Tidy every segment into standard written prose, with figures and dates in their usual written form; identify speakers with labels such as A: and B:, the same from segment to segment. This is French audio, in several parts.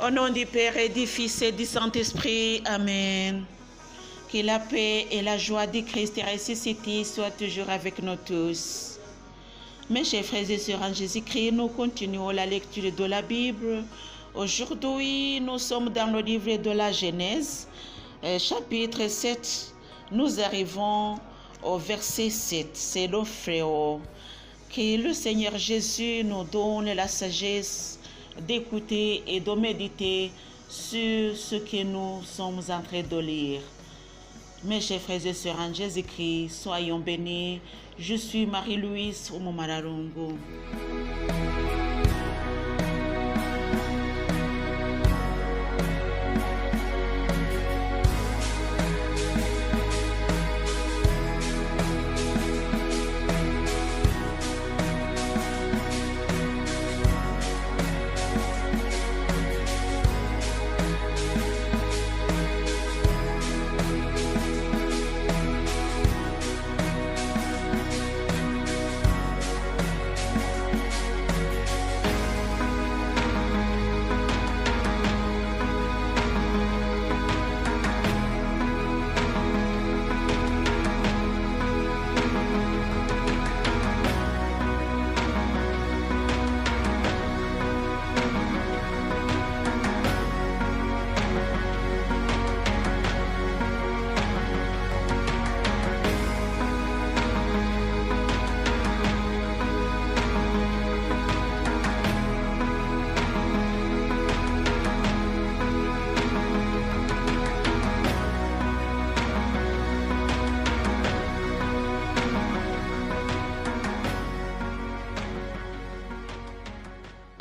A: Au nom du Père et du Fils et du Saint-Esprit. Amen. Que la paix et la joie du Christ ressuscité soient toujours avec nous tous. Mes chers frères et sœurs en Jésus-Christ, nous continuons la lecture de la Bible. Aujourd'hui, nous sommes dans le livre de la Genèse, chapitre 7. Nous arrivons au verset 7. C'est le fléau. Que le Seigneur Jésus nous donne la sagesse d'écouter et de méditer sur ce que nous sommes en train de lire. Mes chers frères et sœurs en Jésus-Christ, soyons bénis. Je suis Marie-Louise Oumoumararungu.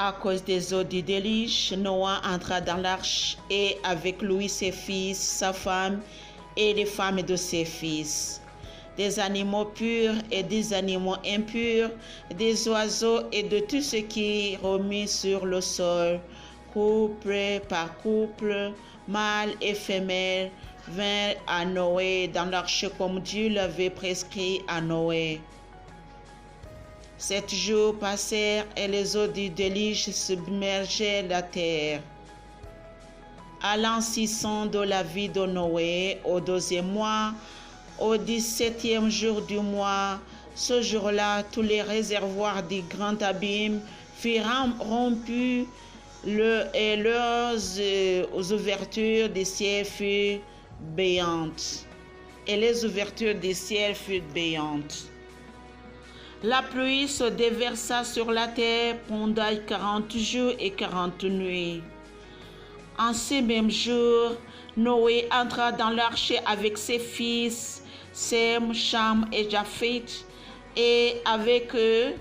A: À cause des eaux du déluge, Noah entra dans l'arche et avec lui ses fils, sa femme et les femmes de ses fils. Des animaux purs et des animaux impurs, des oiseaux et de tout ce qui remue sur le sol, couple par couple, mâle et femelle, vinrent à Noé dans l'arche comme Dieu l'avait prescrit à Noé. 7 jours passèrent et les eaux du déluge submergeaient la terre. À l'an 600 de la vie de Noé, au 12e mois, au 17e jour du mois, ce jour-là, tous les réservoirs du grand abîme furent rompus et leurs ouvertures des ciels furent béantes. Et les ouvertures des ciels furent béantes. La pluie se déversa sur la terre pendant 40 jours et 40 nuits. En ces mêmes jours, Noé entra dans l'arche avec ses fils, Sem, Cham et Japheth, et avec eux,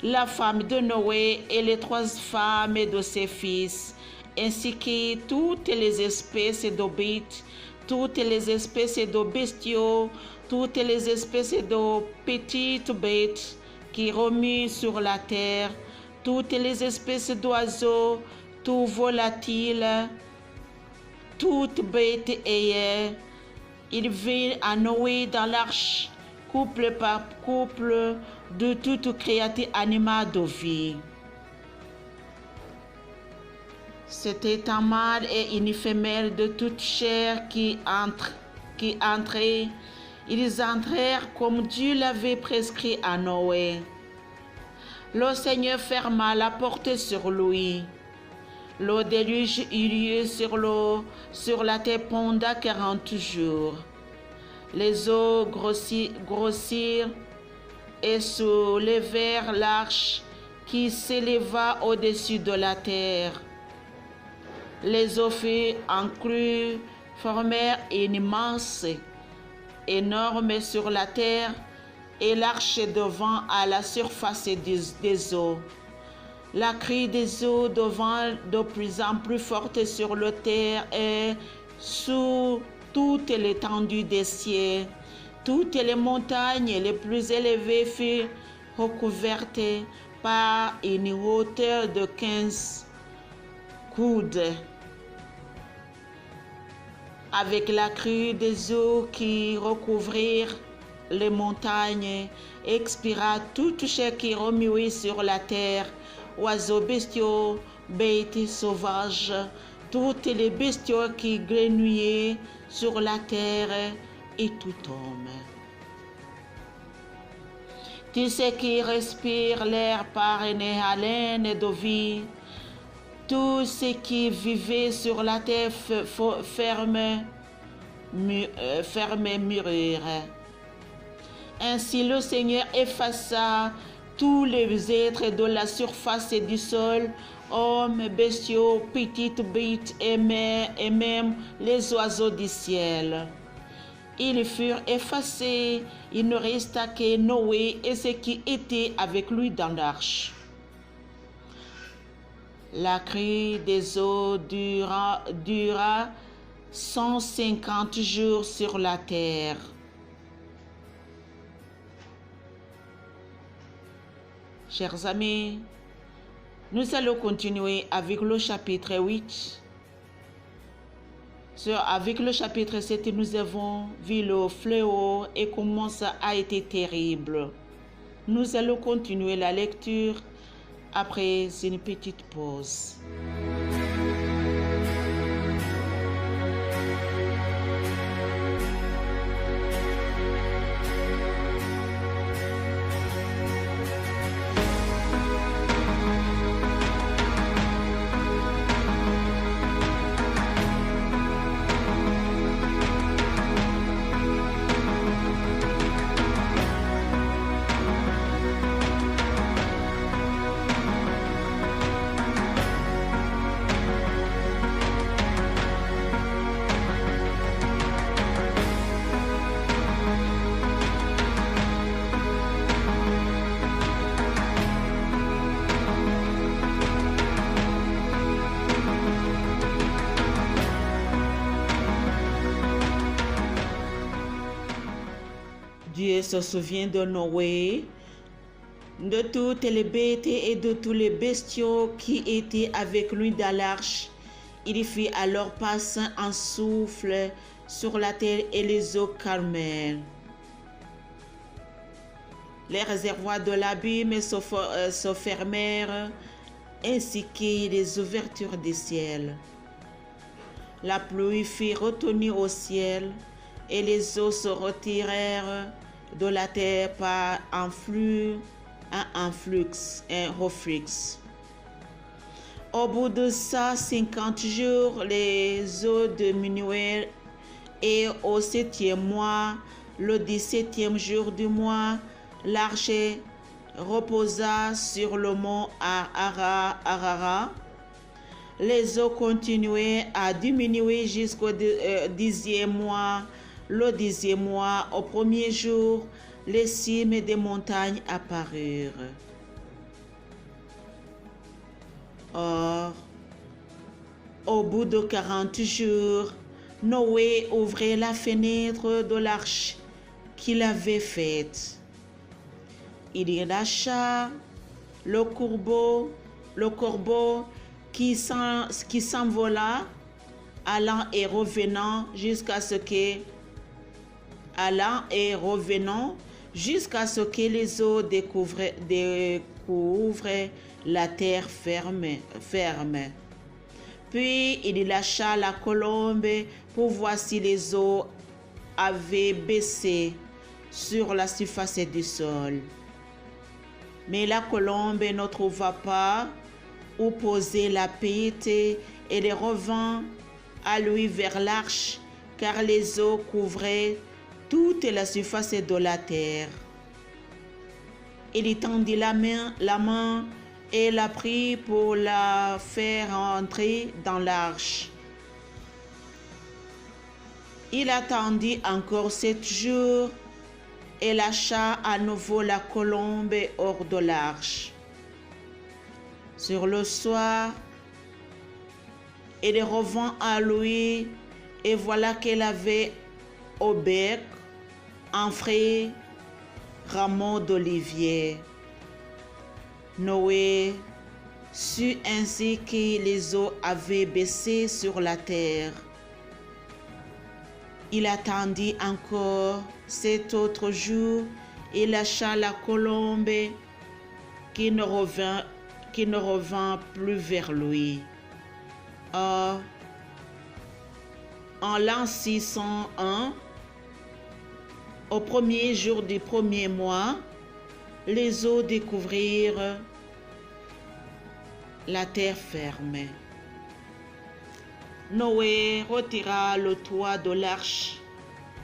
A: la femme de Noé et les 3 femmes de ses fils, ainsi que toutes les espèces de bêtes, toutes les espèces de bestiaux, toutes les espèces de petites bêtes qui remuent sur la terre, toutes les espèces d'oiseaux, tout volatile, toutes bêtes ailleurs. Ils virent à Noé dans l'arche, couple par couple, de toute créature animale de vie. C'était un mâle et une femelle de toute chair qui entraient. Ils entrèrent comme Dieu l'avait prescrit à Noé. Le Seigneur ferma la porte sur lui. Le déluge eut lieu sur la terre pendant 40 jours. Les eaux grossirent et soulevèrent l'arche qui s'éleva au-dessus de la terre. Les eaux furent en crue, formèrent une masse énorme sur la terre et l'arche devant à la surface des eaux. La crue des eaux devint de plus en plus forte sur la terre et sur toute l'étendue des cieux. Toutes les montagnes les plus élevées furent recouvertes par une hauteur de 15 coudes. Avec la crue des eaux qui recouvrirent les montagnes, expira toute chair qui remuait sur la terre, oiseaux bestiaux, bêtes sauvages, toutes les bestioles qui grenouillaient sur la terre et tout homme. Tout ce qui respire l'air par une haleine de vie, tout ce qui vivait sur la terre ferme murmure. Ainsi le Seigneur effaça tous les êtres de la surface du sol, hommes, bestiaux, petites bêtes et même les oiseaux du ciel. Ils furent effacés, il ne resta que Noé et ceux qui étaient avec lui dans l'arche. La crue des eaux dura 150 jours sur la terre. Chers amis, nous allons continuer avec le chapitre 8. Avec le chapitre 7, nous avons vu le fléau et comment ça a été terrible. Nous allons continuer la lecture après une petite pause. Dieu se souvient de Noé, de toutes les bêtes et de tous les bestiaux qui étaient avec lui dans l'arche. Il fit alors passer un souffle sur la terre et les eaux calmèrent. Les réservoirs de l'abîme se fermèrent, ainsi que les ouvertures du ciel. La pluie fit retenir au ciel, et les eaux se retirèrent de la terre par un reflux. Au bout de 150 jours, les eaux diminuèrent, et au 7e mois, le 17e jour du mois, l'arche reposa sur le mont Ararat. Les eaux continuaient à diminuer jusqu'au 10e mois. Le 10e mois, au 1er jour, les cimes des montagnes apparurent. Or, au bout de 40 jours, Noé ouvrit la fenêtre de l'arche qu'il avait faite. Il y lâcha le corbeau qui s'envola, allant et revenant jusqu'à ce que les eaux découvrent la terre ferme. Puis il lâcha la colombe pour voir si les eaux avaient baissé sur la surface du sol. Mais la colombe ne trouva pas où poser la tête et elle revint à lui vers l'arche, car les eaux couvraient toute la surface de la terre. Il tendit la main et la prit pour la faire entrer dans l'arche. Il attendit encore 7 jours et lâcha à nouveau la colombe hors de l'arche. Sur le soir, elle revint à lui et voilà qu'elle avait au bec un frais rameau d'olivier. Noé sut ainsi que les eaux avaient baissé sur la terre. Il attendit encore 7 autres jours et lâcha la colombe qui ne revint plus vers lui. Or, En l'an 601, au premier jour du premier mois, les eaux découvrirent la terre ferme. Noé retira le toit de l'arche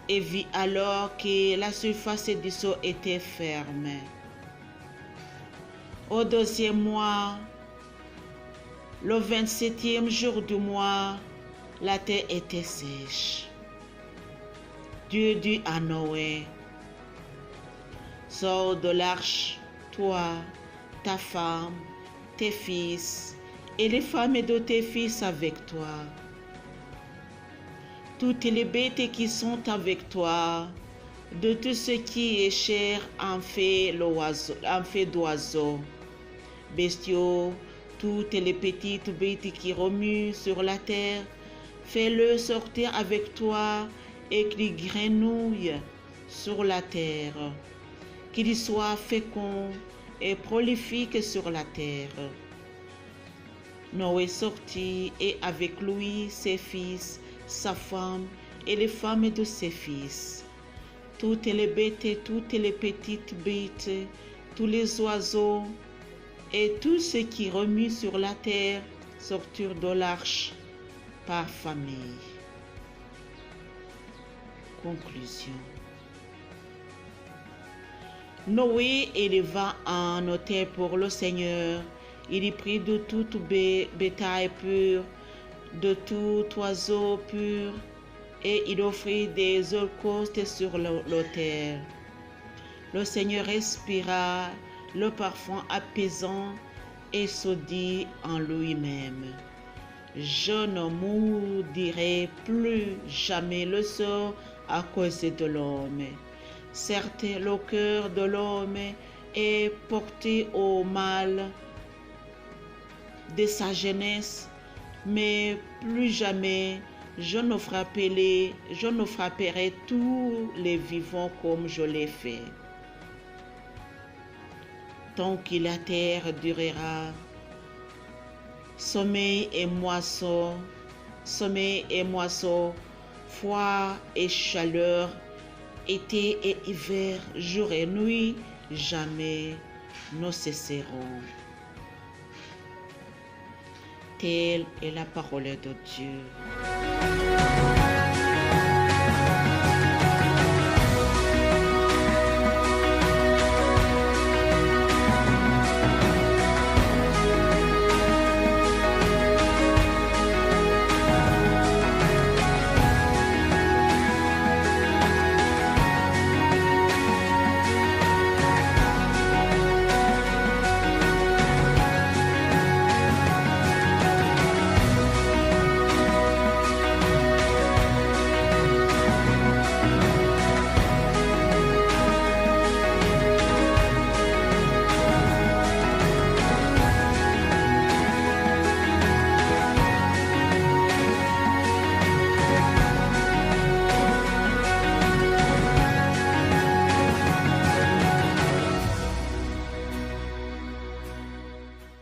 A: et vit alors que la surface du seau était ferme. Au deuxième mois, le 27e jour du mois, la terre était sèche. Dieu dit à Noé, sors de l'arche, toi, ta femme, tes fils et les femmes de tes fils avec toi. Toutes les bêtes qui sont avec toi, de tout ce qui est chair en fait d'oiseaux, bestiaux, toutes les petites bêtes qui remuent sur la terre, fais-le sortir avec toi et qu'il grenouille sur la terre, qu'il soit fécond et prolifique sur la terre. Noé sortit et avec lui ses fils, sa femme et les femmes de ses fils. Toutes les bêtes, toutes les petites bêtes, tous les oiseaux et tout ce qui remue sur la terre sortirent de l'arche par famille. Conclusion. Noé éleva un autel pour le Seigneur. Il y prit de tout bétail pur, de tout oiseau pur, et il offrit des holocaustes sur l'autel. Le Seigneur respira le parfum apaisant et se dit en lui-même, je ne maudirai plus jamais le sort à cause de l'homme. Certes, le cœur de l'homme est porté au mal de sa jeunesse, mais plus jamais je ne frapperai tous les vivants comme je l'ai fait. Tant que la terre durera, sommeil et moisson, froid et chaleur, été et hiver, jour et nuit, jamais ne cesseront. Telle est la parole de Dieu.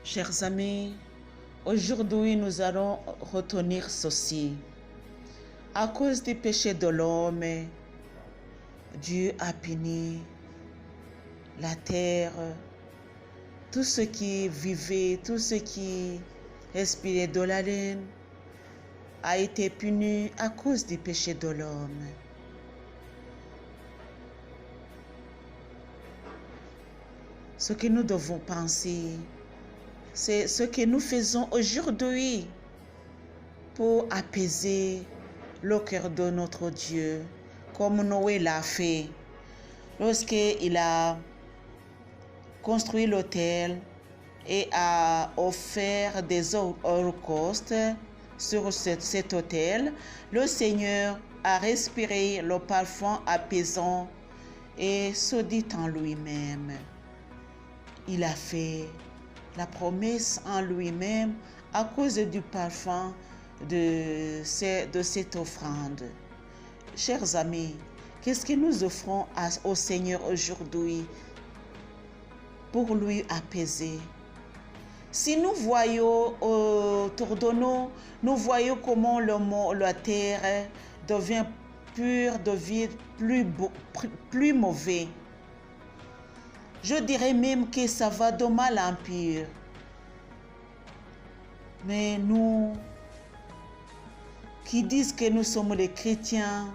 A: Chers amis, aujourd'hui nous allons retenir ceci. À cause du péché de l'homme, Dieu a puni la terre, tout ce qui vivait, tout ce qui respirait de la laine a été puni à cause du péché de l'homme. Ce que nous devons penser, c'est ce que nous faisons aujourd'hui pour apaiser le cœur de notre Dieu, comme Noé l'a fait lorsqu'il a construit l'autel et a offert des holocaustes sur cet autel. Le Seigneur a respiré le parfum apaisant et se dit en lui-même. Il a fait la promesse en lui-même à cause du parfum de cette offrande. Chers amis, qu'est-ce que nous offrons au Seigneur aujourd'hui pour lui apaiser? Si nous voyons autour de nous, nous voyons comment la terre devient pure, devient plus mauvais. Je dirais même que ça va de mal en pire. Mais nous, qui disent que nous sommes les chrétiens,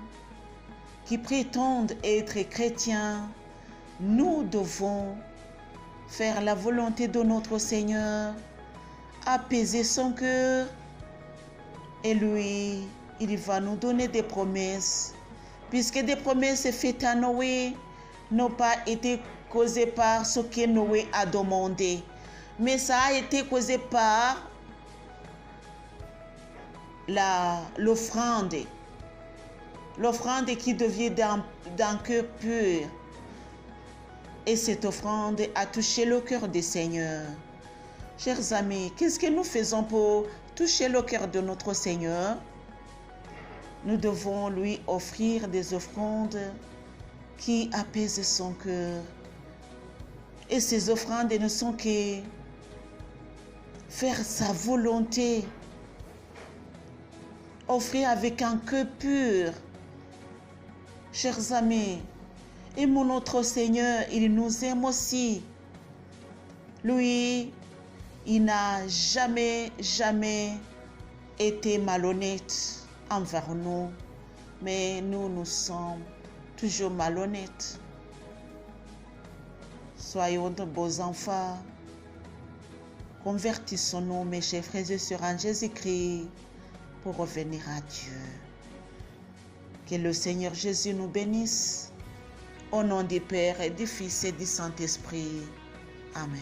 A: qui prétendent être chrétiens, nous devons faire la volonté de notre Seigneur, apaiser son cœur, et lui, il va nous donner des promesses, puisque des promesses faites à Noé n'ont pas été causées par ce que Noé a demandé, mais ça a été causé par l'offrande qui devient d'un cœur pur. Et cette offrande a touché le cœur du Seigneur. Chers amis, qu'est-ce que nous faisons pour toucher le cœur de notre Seigneur? Nous devons lui offrir des offrandes qui apaisent son cœur. Et ces offrandes ne sont que faire sa volonté, offrir avec un cœur pur. Chers amis, aimons notre Seigneur, il nous aime aussi. Lui, il n'a jamais été malhonnête envers nous, mais nous sommes toujours malhonnêtes. Soyons de beaux enfants. Convertissons-nous, mes chers frères et sœurs, en Jésus-Christ pour revenir à Dieu. Que le Seigneur Jésus nous bénisse. Au nom du Père et du Fils et du Saint-Esprit. Amen.